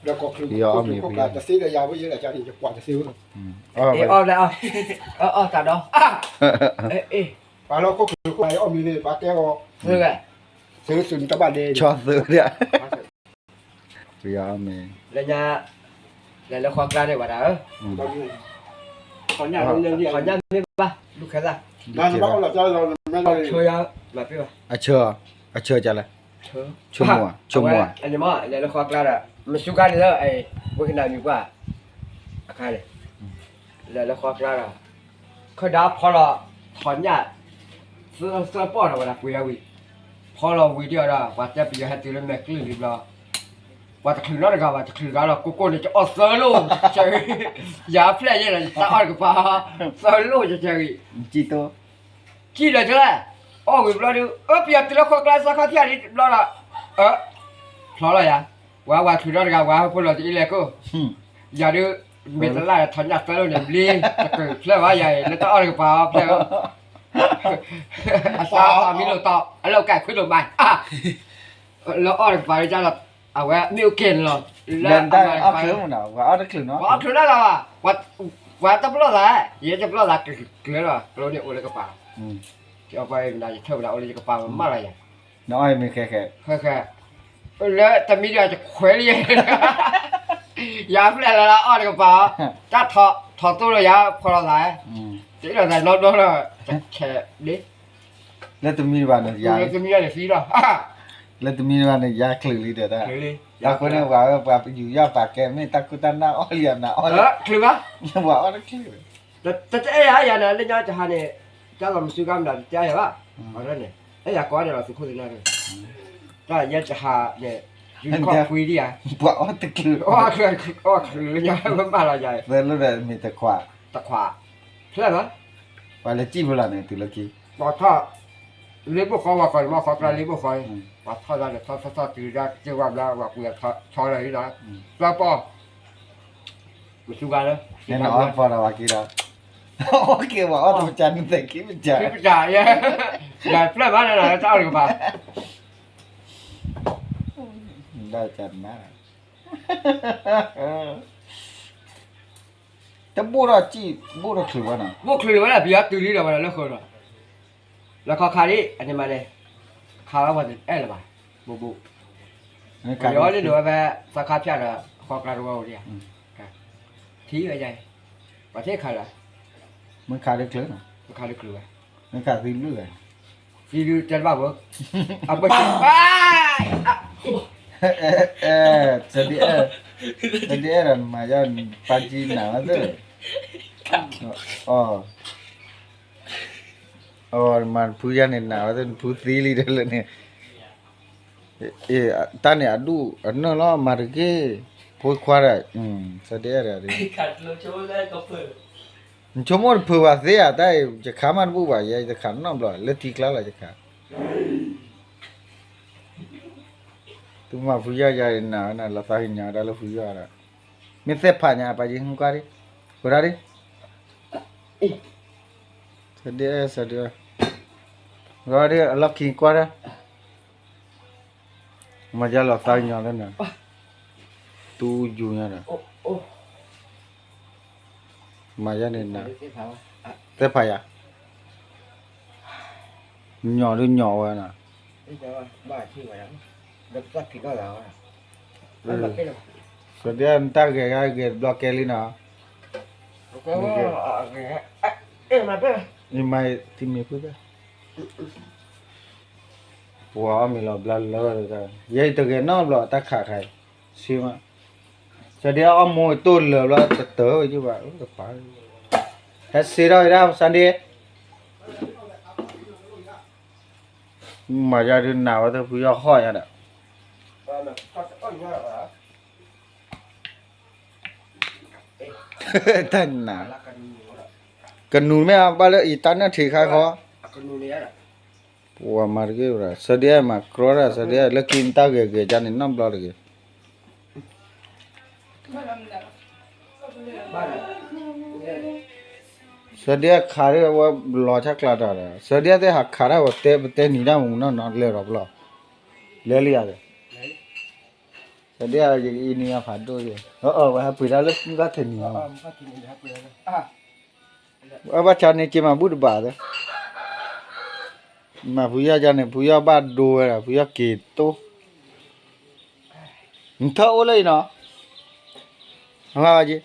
แล้วก็คือก็การจะซื้อระยะไว้เยอะแหละจ้าที่จะกว่าจะซื้อ อ้อแล้วอ้อตัดดอกปลาเราก็คือไปอ้อมีเลยปลาแก้ว ซื้อไง ซื้อสุนทรบาลเดย์ ชอบซื้อเนี่ยพี่ยอมมี แล้วเนี่ยแล้วความกล้าได้ว่าเด้อ ขอหน้าเรื่องเดียว ขอย้ำนี่ป่ะลูกค้าล่ะ นั่นบ้างเราจะเราไม่ได้ ช่วยแบบพี่ป่ะ อาเชื่อจะอะไรชั่วโมงอันนี้มั้งแล้วความกล้าอ่ะมันสุการเลยไอ้พวกนั้นอยู่ป่ะอาคารเลยแล้วความกล้าอ่ะเขาด่าพอเราถอนหญ้าซื้อป้อนเอาไว้ละคุยเอาไว้พอเราวิดีโอละว่าจะไปให้ตื่นแม่กลืนรีบละว่าจะคืนแล้วก็ว่าจะคืนแล้วกูกูเนี่ยจะออกเซอร์ลูใช่อย่าแพร่ยังไงตาอ่อนกับป้าเซอร์ลูจะใช่จีโตจีเลยจ้ะอ๋อวิบลาดูเปียติละข้อกลาสักที่อันนี้ลาละพอแล้วยังว่าคืนแล้วก็ว่าพวกเราจะอีเล็กก็อย่าดูเมตลาถอนหญ้าเซอร์ลูเนี่ยลีจะเกิดแพร่ว่าใหญ่แล้วตาอ่อนกับป้าแพร่อาซามีเราต่อเราแก่ขึ้นลงไปแล้วอ่อนกับป้าจะละเอาไว้มิวเกนหรอ เดินได้เอาเครื่องมันเหรอว่าเอาได้เครื่องเนาะ เอาเครื่องได้แล้วอ่ะว่าจะปลอดอะไรยังจะปลอดอะไรเครื่องหรอเราเนี่ยโอเลกระเป๋าจะเอาไปไม่ได้จะเท่าไหร่โอเลกระเป๋ามันมาอะไรอย่าง น้อยมีแค่แล้วแต่มีเดียวจะเคว้ยยาเปล่าแล้วอ่อนกระเป๋าจะถอดตู้เลยยาพอเราไหนที่เราใส่รถแล้วจะแค่ดิ แล้วจะมีวันเนี่ยยา จะมีอะไรฟรีหรอ แล้วจะมีวันเนี่ยยาคลื่นลีเดียวได้ยาคนเนี่ยว่าไปอยู่ยาปากแกไม่ตักกุตันหน้าอ้อเลียนหน้าอ้อเลย คลื่นปะ ยังว่าอ้อได้คลื่นแต่ไอ้ยาเนี่ยเรื่องจะหาเนี่ยจะทำสุกามดันจะเหรออะไรเนี่ยไอ้ยาก้อนเนี่ยเราสุขุมเลยนะก็ยาจะหาเนี่ยยืนข้อคุยดิอ่ะ ว่าอ้อตะคลื่น อ้อคือยามันมาละใหญ่ แล้วเลยมีตะขวา ตะขวาใช่ไหม ว่าเลยจีบละเนี่ยตุลกี บอกถ้าเลี้ยงพวกเขาว่าก่อนมาขอการเลี้ยงพวกเขาว่าถ้าได้ถ้าตื่นได้เจ้าว่าแล้วว่าเปลือกชอยอะไรนี่นะแล้วป้อมันสุการแล้ว เนี่ยน้องพอเราว่ากี่แล้วโอเคว่าอ้อตัวจันแต่คิดไม่จ่าย คิดจ่ายเนี่ยใหญ่เปล่าบ้านอะไรเจ้าหรือเปล่า ได้จัดมากแต่บูราจีบูราคือว่าน่ะ พวกคือว่าอะไรพี่ตื่นนี่เราแล้วคนแล้วเขาคาดิอันนี้มาเลยคาว่าเอ๊ะหรือเปล่าบูย้อนเลยดูว่าสักคาพิจารณาขอกระดูกเนี่ยที่อะไรใหญ่ประเทศใครล่ะ มันขาดได้เคลื่อน มันขาดคืออะไร มันขาดซีเรื่อย ซีดูจะบ้าบ่เอาไปกินไป jadi majan pagi na tu man puja ni na tu putri li dah ni tanya adu anno lo marge poi khwara sedia ada ni kat lo chola ko phu chomor phu wa se ya dai je khamar bu ba ya je khan no lo leti kla la je kha tu ma puja ya na la sa nya da lo puja da mi se pha nya pa ji hu ka ri ko da ri sedia ro ri la ki kwa da ma ja la sa nya da na tu ju nya da ma ja ni na se pha ya nhỏ đi nhỏ rồi nè rồi đi anh ta cái block cái gì nào nhưng mà thì mình cứ vậy wow mình lo bla bla rồi vậy từ cái nó lo ta khả khai xí mà rồi đi ông mồi tôn lừa lo tớ rồi chứ vậy phải hết xí rồi đâu sang đi mà gia đình nào thì phải hỏi nha đó thân nào cần nụ mấy bao giờ ít tán nó thì khai khó ủa mà cái rồi sao đi mà có ra sao đi là kim ta cái cho nên nó lo được sao đi khá là lo chắc là đó sao đi thì học khá là thế thế ní ra muốn nó le rồi lo le liệt rồi dia je ini yang phado je wa pira le ga theni ya มันก็กินนะครับเปลือก aba cha ne chi ma bu ba de ma buya ja ne buya ba do ya buya ke to ntha o lai no ha ji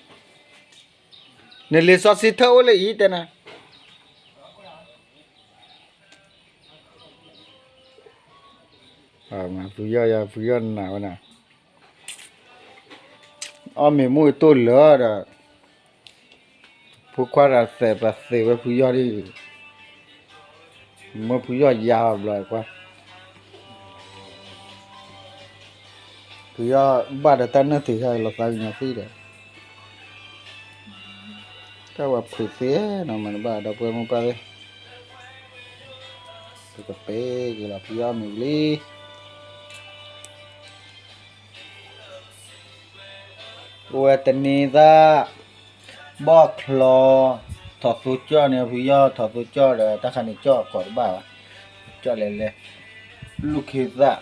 ne le so si tha o lai yi te na ma buya na wa na a me mu to lo da pu kwa ra se pa se wa buya ri mo buya ya la kwa buya ba da tan na thi ha lo sa nya si de ka wa phu se no man ba da pu mo pa de to pe que la buya mi li wa tan ni da bo klo thọ số cho này bây giờ thọ số cho là ta khăn cho khỏi bà cho lên lên lúc khi dạ